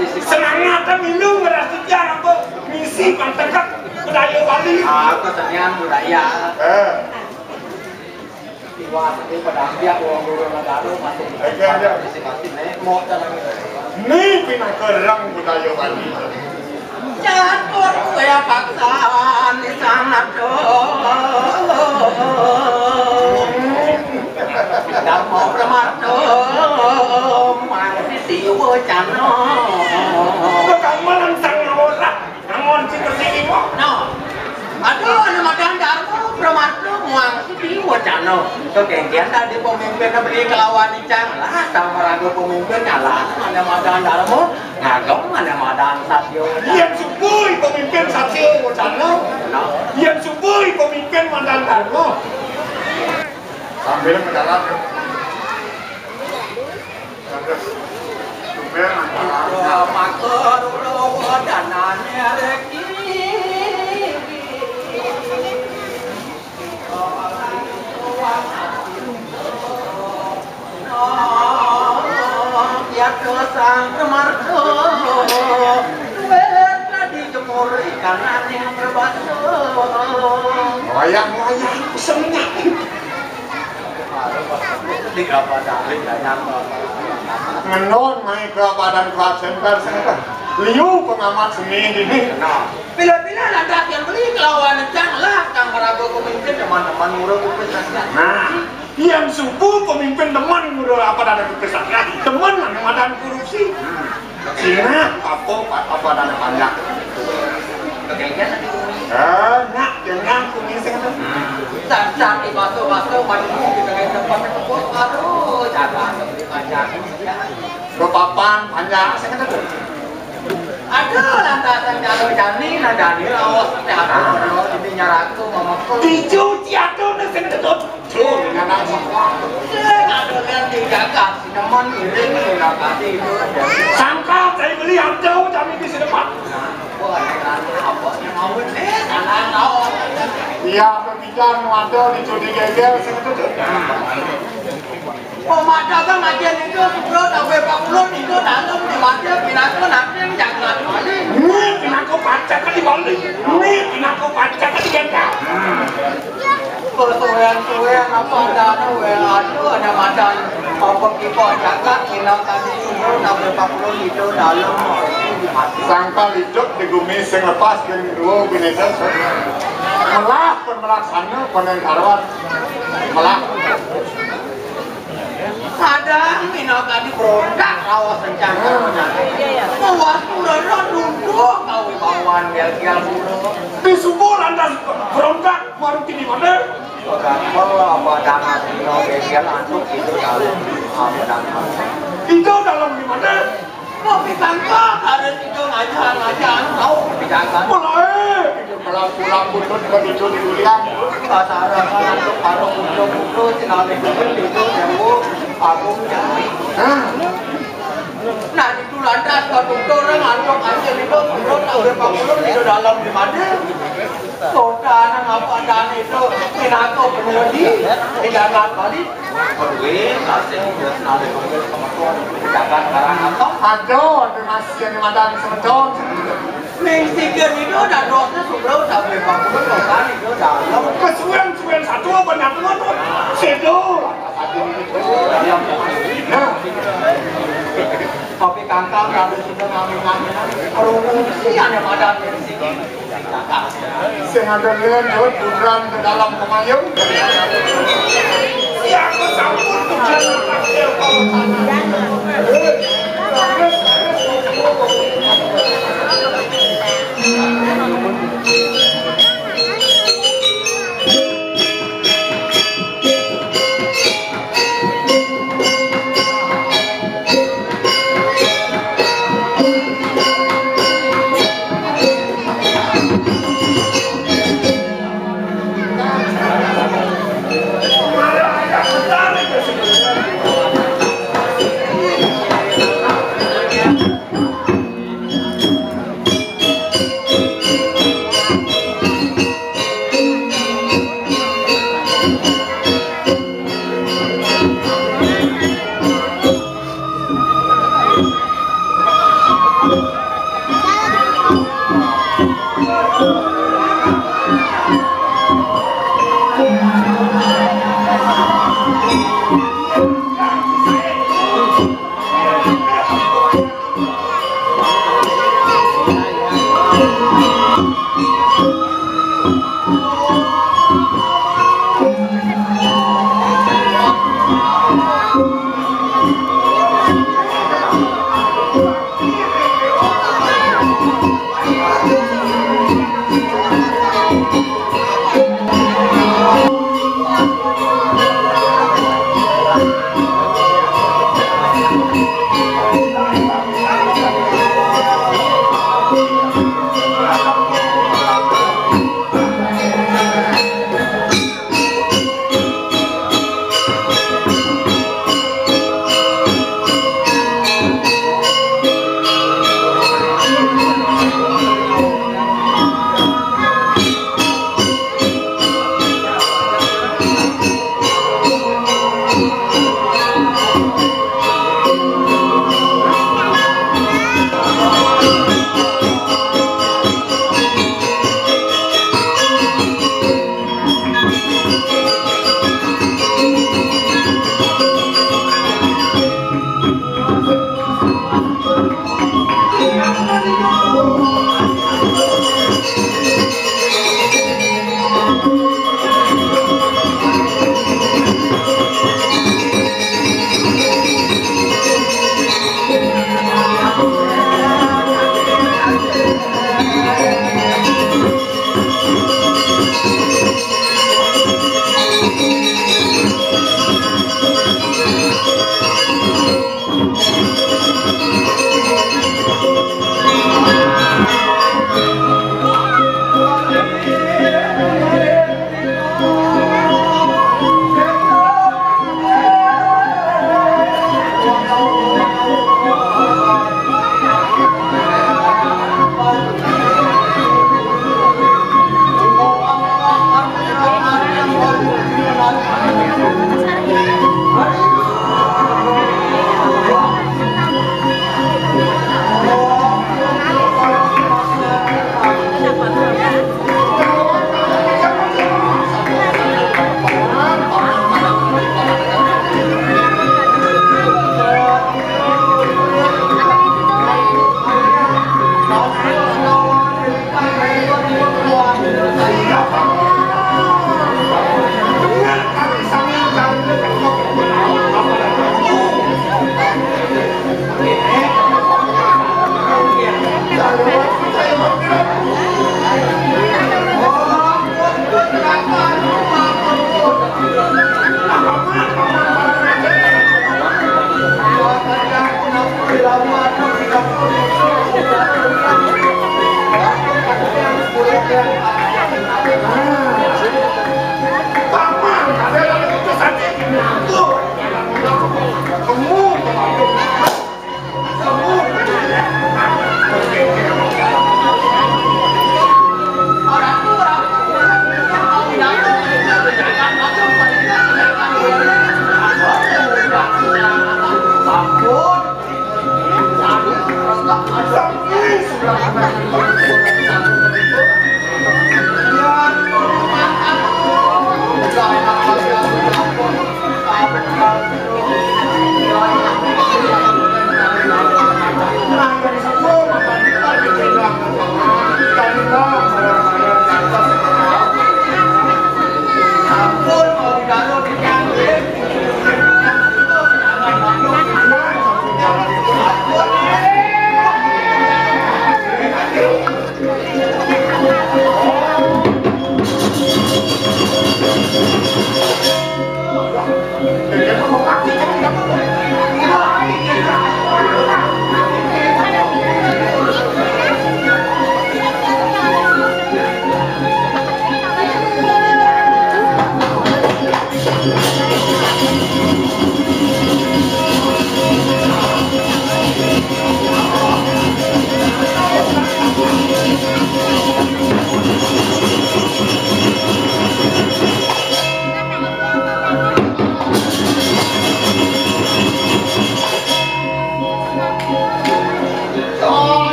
Semangat minum berasnya apa misi pantekat budaya Bali. Kesenian budaya. Wah, ini pada biak uang guru negara masih. Mau jalan. Ini pinang kerang budaya Bali. Jatuh saya paksaan di sana tidak mau bermadom masih siwa cano kamu langsung ngawala ngamon cita sini mo aduh ini makan darbo bermadom masih siwa cano kegenggian tadi pemimpinnya beli kelawan icang lah sama ragu pemimpinnya lah ada makan darbo ngagong ada makan satyo yang subui pemimpin satyo cano yang subui pemimpin makan darbo sambil mendarat makar dananya lagi ya kesang kemarko duitlah dijemur ikanan yang berbatu moyang semuanya di kapadan menon main ke badan klasen kan liu pengamat seni ini bila-bila landak yang beli kelawan janganlah kang meragu pemimpin teman-teman murah kesatria yang subuh pemimpin teman murah apa ada kesatria teman mana korupsi Cina apa ada panjang kegenggian nak jangan kumis kan sansan di batu-batu maju di tengah tempat tersebut aduh jangan lebih panjang kepapan panjang saya kata aduh lantasan jalur jani nah jani lawas teh aduh ini nyaraku ngomong dicuci aduh nih saya kata tuh dengan apa aduh yang dijaga sineman iring sudah kasih itu sangka saya beli aduh kami di depan apa yang mau tanah tahu iya berbicara waduh dicuci geger saya kata pemadam aja itu sebelum sampai 40 itu dalam di mana pinako nanti yang jangan kali ini pinako pacar kan di Bali ini pinako pacar apa ada ada madan apa kita jaga kita tadi itu nabi 40 itu dalam sangka hidup di bumi sing lepas dan dua binesa melah pun melaksana penengkaran melah ada minat tadi produk rawas rencana puas udah duduk kau bawan gel buruk di subur anda berontak baru kini mana kalau apa dana sino gel antuk itu dalam dana itu dalam di mana mau ditangkap harus itu ngajar tahu bicara mulai pulang buntut ke itu di kuliah pasara kan untuk parung untuk tinggal itu jauh aku jadi nah itu landas kalau orang antuk aja itu menurut ada 40 itu dalam di mana kota apa dana itu minato peneliti tidak kali pergi kasih buat nale kemajuan jalan barang apa ada masih yang madan semedon Mexican itu ada dosnya sebelum sampai 40 kali itu dalam kesuwen satu apa nyatu tuh sedo tapi kangkang kalau sudah ngambil korupsi ada madan Mexican sengaja lihat buat bukan ke dalam pemayung yang bersambut bukan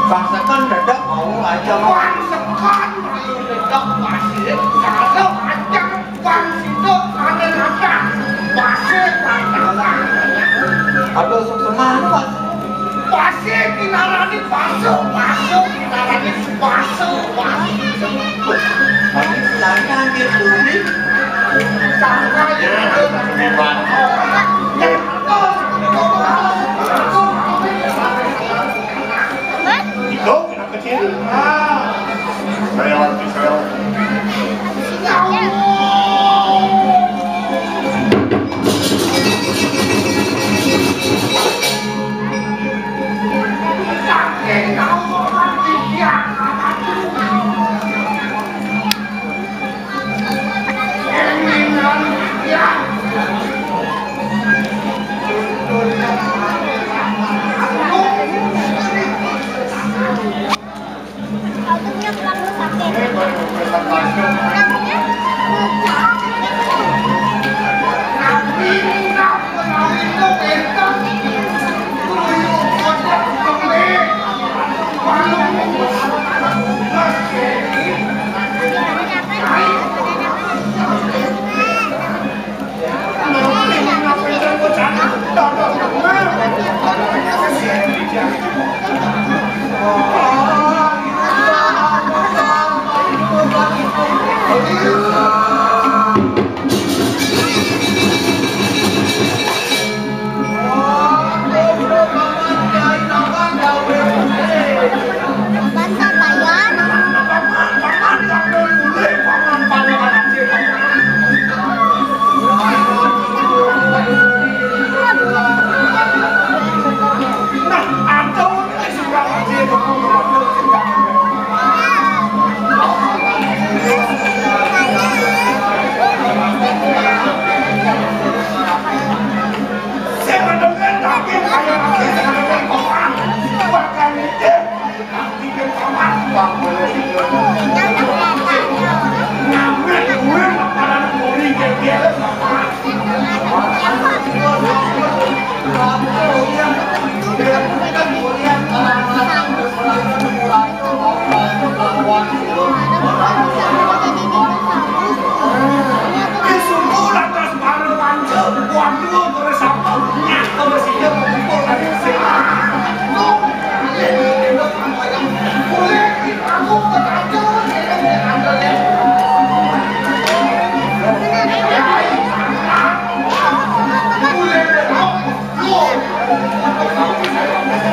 Bangsa kan dadak mau aja mau kan malu ledok pasir kalau ajak bang situ ada apa pasir pandangan aduh semana Pak pasir kinarani pasuk kinarani pasuk tapi saya gitu nih sampai hebat itu anak kecil saya lagi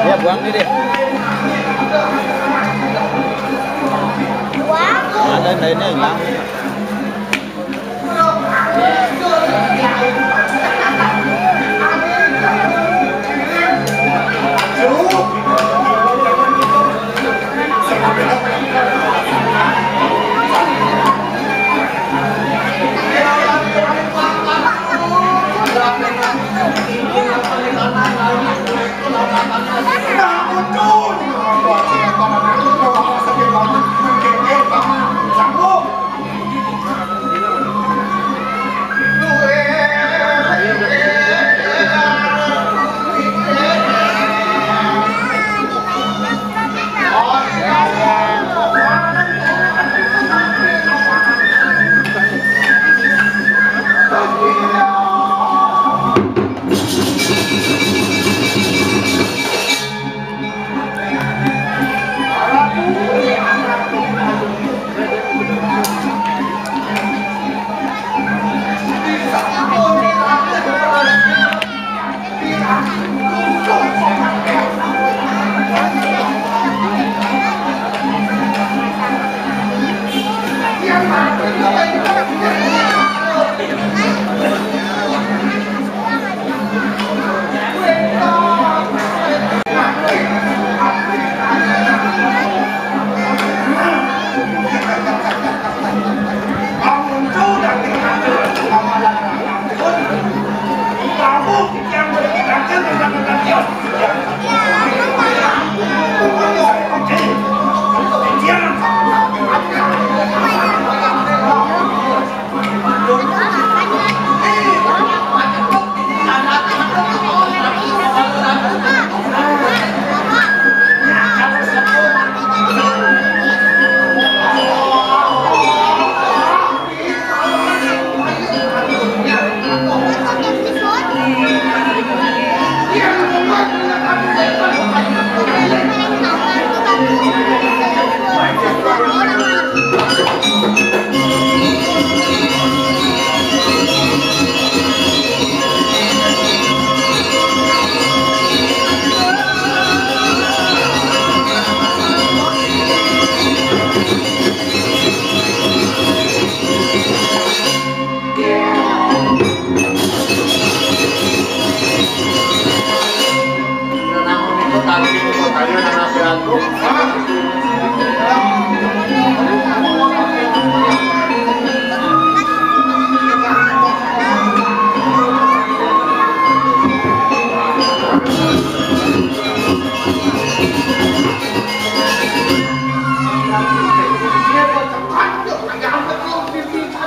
ya buang nih deh ada lainnya hilang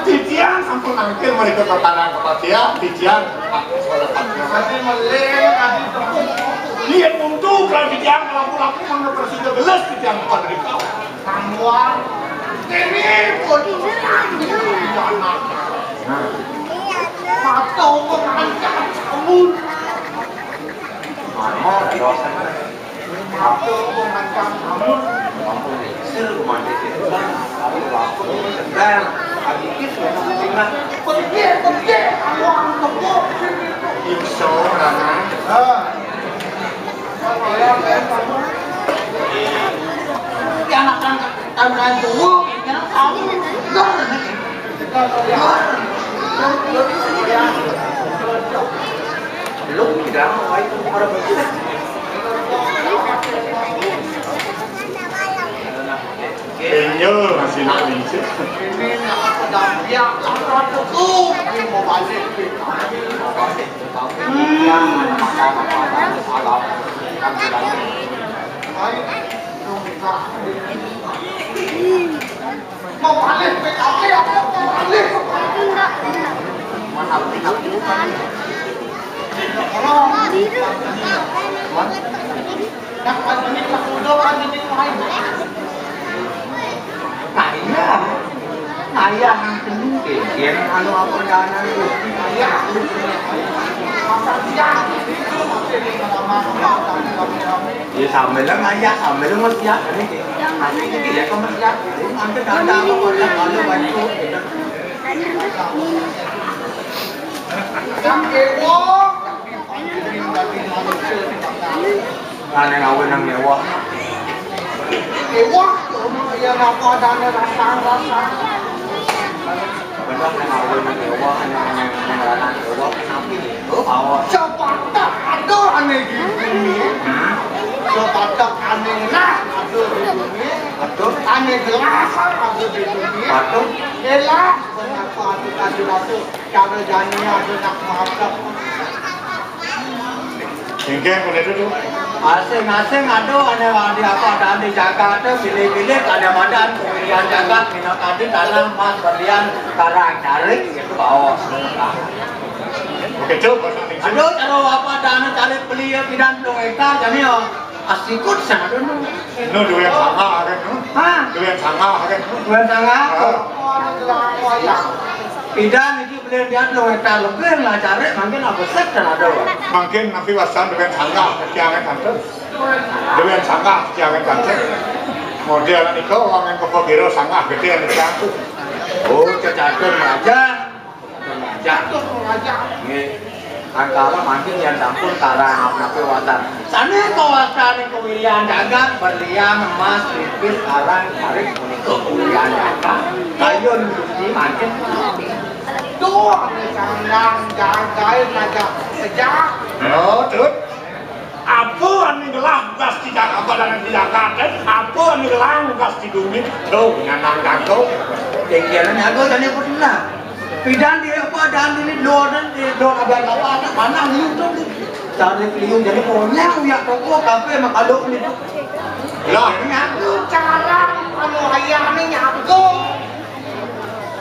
Titian sampun nangkil mereka pertanaan kepastian titian lihat untuk kalau titian laku-laku mana persida gelas titian kepada di kau kamuan ini bodoh atau mengancam kamu atau mengancam kamu Kayaknya masih nak licin. Ini nak ada dia lawan itu. Ini mau balik kita. Mau balik kita. Mau balik kita. Balik. Mana kita? Nak balik kita udah ini lain. Ayah yang tenung kegian anu apa dana itu ayah ya sambil lah ayah sambil lah masih ada nih nanti kita lihat kau masih ada nanti dana apa orang kalau bantu yang kewo aneh ngawin yang kewo kewo yang apa dana rasa benar yang awal menyewa yang rana sewa tapi bawa sepatah ada aneh gini sepatah aneh lah ada di sini ada aneh gelas ada di sini ada elah kenapa ada cara jadinya ada nak maafkan Singkeng boleh dulu. Asing-asing ada di apa dan di Jakarta pilih-pilih ada madan pemilihan jagat minat tadi tanah emas berlian karang tarik itu bawa. Oke coba. Aduh cara apa dana cari beli bidan 2 hektar jadi asikut sana dulu. No dua yang sama kan? Hah? Dua yang sama kan? Dua yang sama. Bidan itu beli dia 2 hektar lebih lah cari mungkin apa set dan ada. Mungkin nanti wasan dengan sangga jangan kantor. Dengan sangga jangan kantor. Model itu orang yang kepogiro sangga gede yang diangkut. Oh kecatur aja. Jatuh aja. Angkara mungkin yang campur karang apa wasan. Sana kawasan pemilihan dagang berlian emas lipis karang tarik untuk pemilihan dagang. Kayun di mungkin. Tuh, sandang jagain aja sejak. Oh, tuh. Apa yang gelang gas di Jakarta dan di Jakarta? Apa yang gelang gas di Dumit? Tuh, nyanang jago. Jengkelan jago jadi pernah. Pidan dia apa dan ini doan ada apa anak mana liu tuh. Cari liu jadi ponyang ya toko kafe makalok itu. Lah, nyago cara anu ayam ini nyago.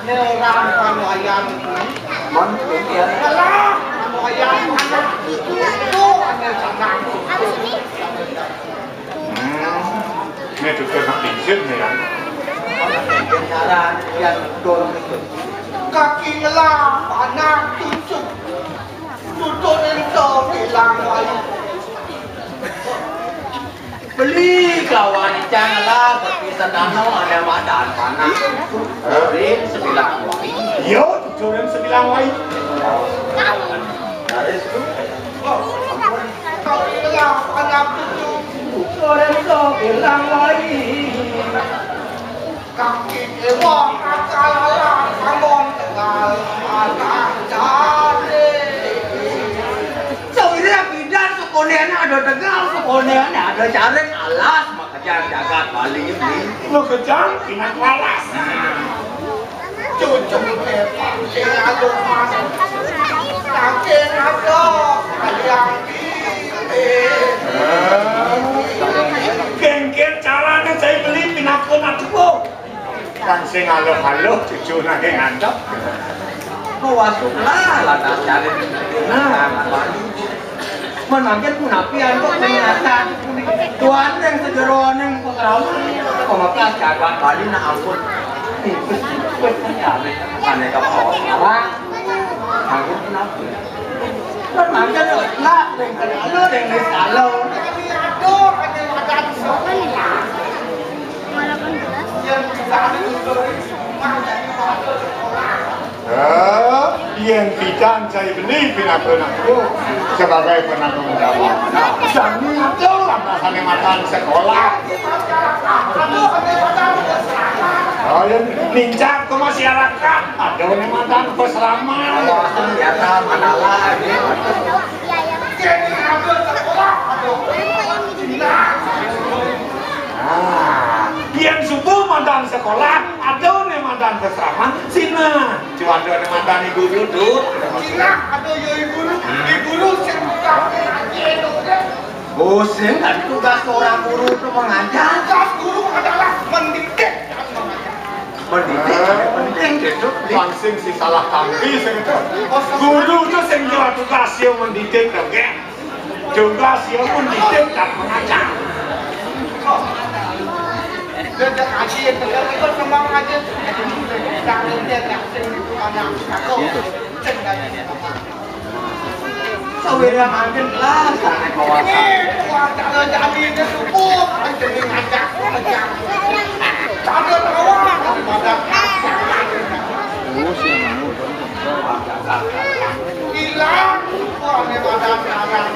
Nerang anu ayam mon ya lah anu ayam itu anu sanang ini juga nak pinjam nih ya cara yang dorong itu kaki ngelah panas tutup itu bilang ayam beli kawan janganlah berpisah danau ada madan panas dari 9 wai yo 9 wai dari itu kau bilang anak itu dari 9 wai kaki ewa kakala kamon tegal anak jari sebenarnya bidan sekonehan ada tegal sekonehan ada jaring alas maka Jang jagat Bali ini. Lo kejang pinang walas. Cucuk lepas, ada mas, kakek ada, kalian Gengger caranya saya beli pinakun aduh. Kan sing halo-halo cucu nake ngantap. Masuklah lada cari nah menangkan punapian kok ternyata tuan yang sejeroan yang pengalaman pengaplas jagat Bali na ampun aneh kapal orang angin punapi menangkan lah yang kenal yang disalau aduh, ada makan semua. Yang bisa yang bidang saya beli pinakun aku sebagai penanggung jawab. Jangan itu lah masalah makan sekolah. Oh, yang ninjak ke masyarakat. Ada yang makan pesrama. kawasan biasa mana lagi jadi ada sekolah, aduh, yang subuh mantan sekolah, ada yang mantan pesrama, sina. Cuma ada yang mantan ibu duduk. Cina ada ibu sekolah, bosen kan tugas seorang guru itu mengajar tugas guru adalah mendidik. pendidik penting gitu Langsung si salah kami segitu. Guru itu sing jual tugas yang mendidik dong, tugas yang mendidik dan mengajar. Kerja kaji, ikut kembang aja. Jangan dia kasih itu anak aku. sawira makin lah sana kawasan Kalau jadi itu cukup, jadi ngajak kerja. Ada tawa, ada hilang, ini pada sekarang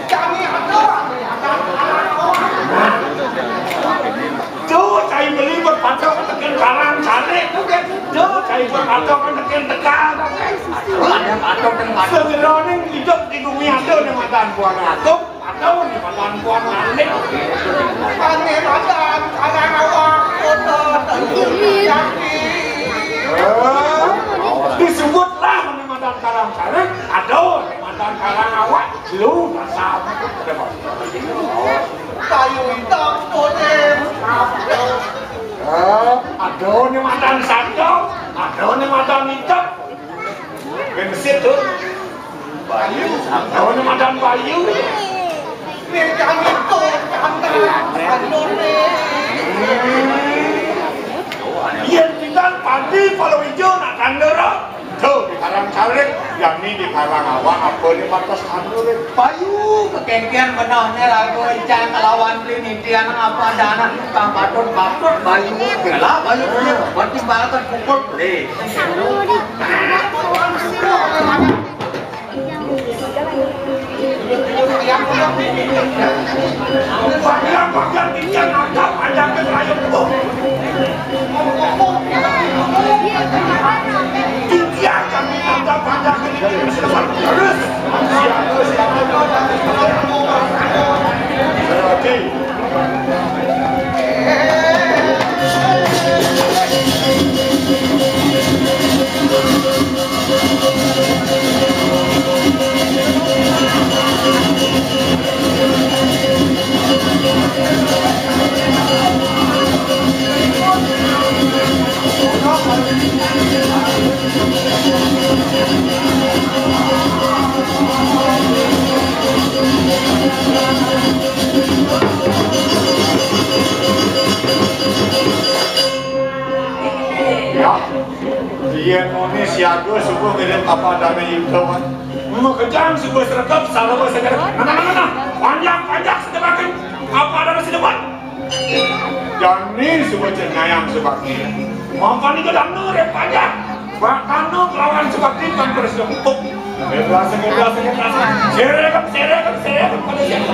kami ada. Tuh, saya beli berpacok tekan karang cari, tuh, saya berpacok tekan tekan. ada patok dan patok Sebenarnya hidup di bumi ada di matan buang atuk, atau di matan buang alik. Kami ada sekarang awak foto yakin. Disebutlah di matan karang cari, ada di matan karang awak, lu rasa. Kayu hitam boleh. Ada di matan satu, ada di matan hitam. Bensin tuh, bayu ada di matan bayu. Medan itu cantik, Yang tinggal padi kalau hijau nak kandera. Tuh di karang carik, yang ini di karang awak apa di batas kandera. bayu kekengkian benahnya lagu ican kelawan pelinitian apa dana kang patut bayu gelah bayu punya berarti balakan pukul beli Bagian tinggal angkat panjang ke layar tuh. Tinggal kami angkat panjang ke layar terus. Oke. Ya, dia ini siaga subuh ngirim apa dana yudawan. Mau kejam subuh sergap salah bahasa negara. Mana, panjang sedebakan apa dana sedebat. Jani subuh cenayang sebabnya. Mampan itu dan nur yang panjang. Bahkan nur lawan sebabnya kan bersempuk. Ngeblas. Serekap pada siapa?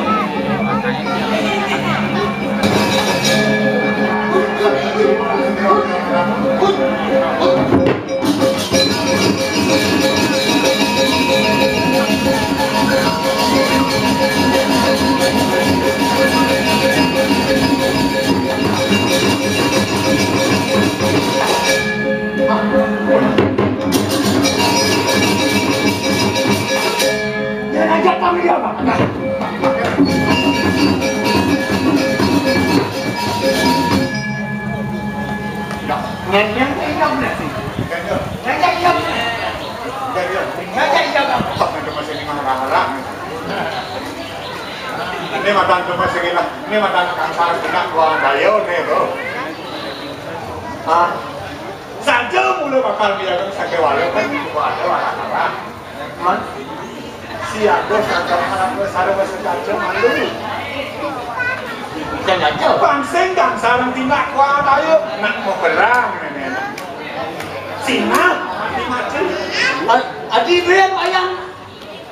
Yang hitam nih. Yang hitam. Yang hitam. Kok nanti masih ini marah-marah. Ini matan tuh masih gila. Ini matan kang sarang kena kuang dayo nih bro. Saja mulai bakal dia kan sakit walau kan itu ada marah-marah. Man. Si ada sarang harap sarang saja malu. Jangan aja. Bangseng kang sarang tindak kuang dayo. Nak mau perang nenek. Sinap mati macam. Adi biar ayam.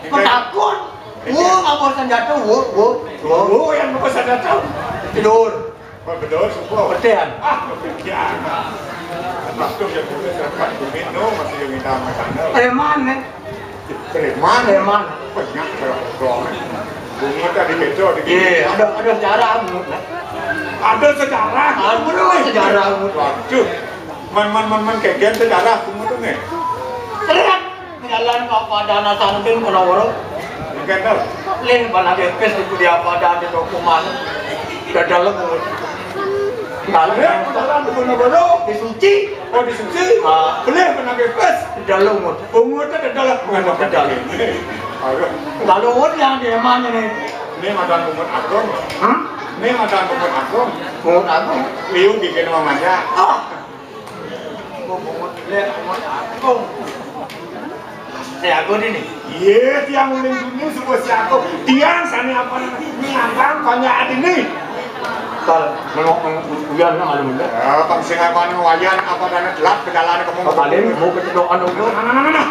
Penakut. Ngapor senjata, Yang mau senjata. Tidur. Betul, semua. Kemudian. Kemudian. Waktu yang boleh serkat minum masih yang kita makan. Preman nih. Preman. Banyak berapa. Bumi tadi kecoh di Iya, ada sejarah menurut. Ada sejarah. Ada sejarah menurut. Waduh. Man kegen sejarah kamu tuh nih. Terang. Jalan ke Padana Santin Penawaro. Mungkin tahu. Lain pada bepes itu dia pada di dokumen. Udah dalam menurut. Dalam Ya, jalan ke Penawaro. disuci. Oh disuci. Boleh pernah bebas. Di dalam umur. Umur itu ada dalam. Umur ke dalam. Lalu umur yang di mana nih? Ini madan umur agung. Ini madan umur agung. Umur aku. Liu bikin mamanya. Umur aku. Aku ini. Iya, tiang uling dunia semua si aku. Tiang sana apa namanya? Ini abang banyak ada ini. Kalau memang ujian nggak ada muda. Bang singa mana wayan apa dana gelap ke jalan kamu. Kalian mau kecedokan dulu. Nah.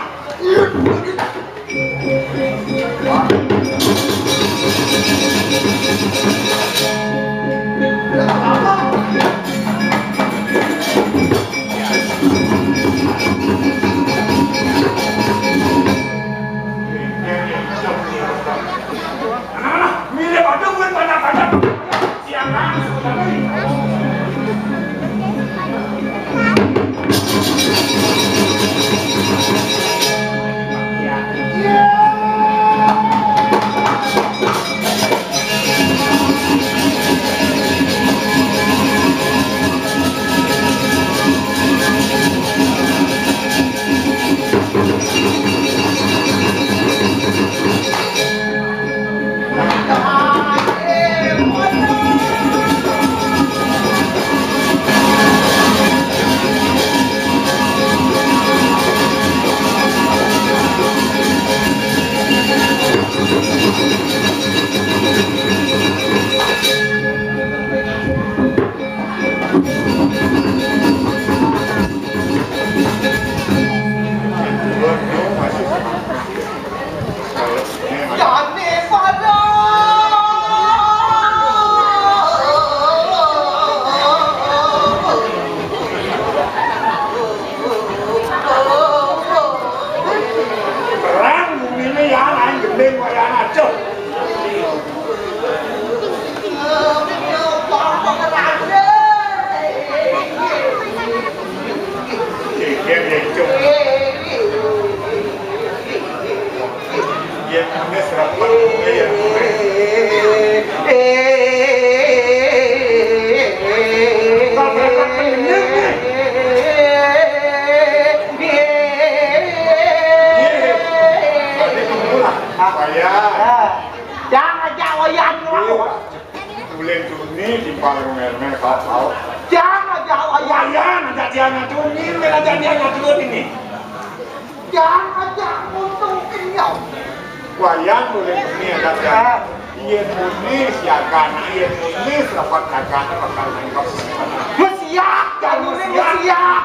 Mirip ada bukan banyak-banyak. Siangan Wayang boleh ini ada iya munis ya karena iya munis dapat kakak bakal nengok Mesiak, jangan mesiak.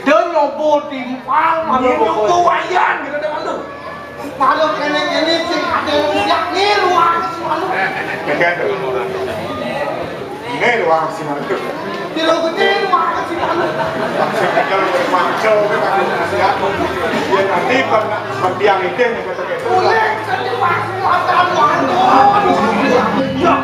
Dia nyobot timpal, ini nunggu wayang gitu dengan lu Malu ini sih ada yang nih ruang selalu. ini ruang si mana tuh Tidak gede ruang selalu. kalau bermacau memang siap dia nanti berdiam itu yang kata gitu Boleh jadi masuk mata mata. ya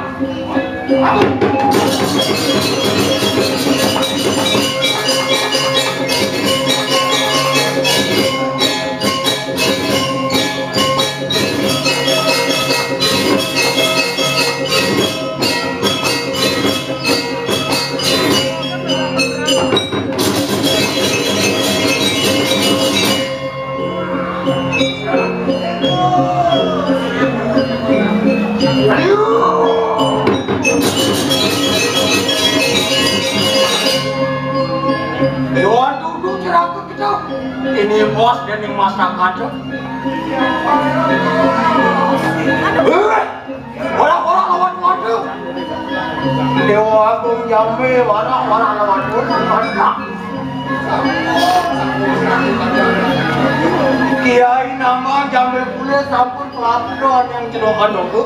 gitu. Ini bos dan yang masyarakat. Orang-orang lawan waduh. Dewa Agung Jambe, orang-orang lawan waduh. Kiai nama Jambe Pule sampun pelabuhan yang cedokan dulu.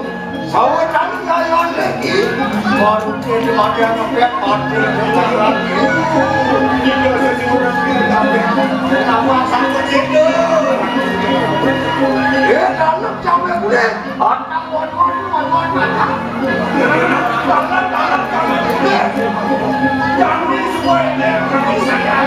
Sawa cari jalan lagi. Baru jadi ada ngepet pati lagi. Ini sesi orang Jambe. Nama sangkut itu. Dalam Jambe Pule. Anak wan-wan. Jambe semua ini saya.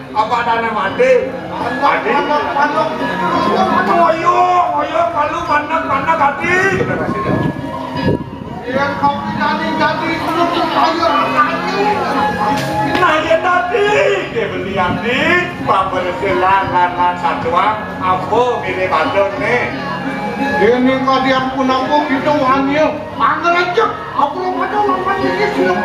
Apa dana mati? Mati? Ngoyo kalau mana hati. Yang kau jadi penutup sayur hati. Nah ya tadi, dia beli hati, pembersihan lan satwa, apa milih badut nih? Ini kalian pun aku gitu hanya anggrek, aku pada lama ini sudah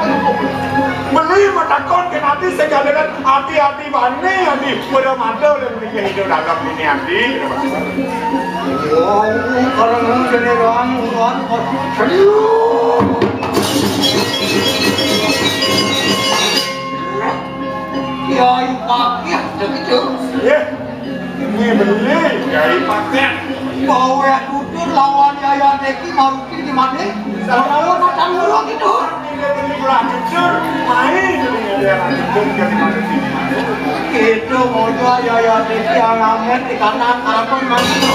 beli matakon ke nanti segala hati-hati bani hati pada mata oleh beli hidup dalam ini hati. Oh, kalau nggak jadi orang serius. Kiai pakai begitu. Ini beli kiai pakai. Bawa ya tutur lawan Yaya Teki Maruki di mana? Lawan macam dulu gitu. Ini beli gula jujur, main dia jujur ke di mana sini. Itu modal Yaya Teki yang ngamen di kanan harapan mana?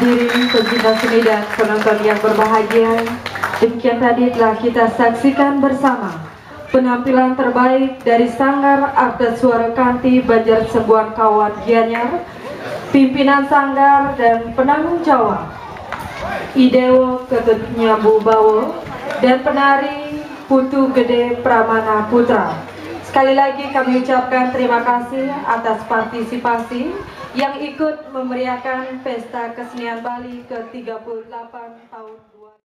Hadirin pencinta seni dan penonton yang berbahagia, demikian tadi telah kita saksikan bersama penampilan terbaik dari Sanggar Artes Suara Kanti Banjar Sembuan Kawan Gianyar, pimpinan Sanggar dan penanggung jawab Idewo Ketut Nyambu Bawo dan penari Putu Gede Pramana Putra. Sekali lagi kami ucapkan terima kasih atas partisipasi yang ikut memeriahkan Pesta Kesenian Bali ke-38 tahun.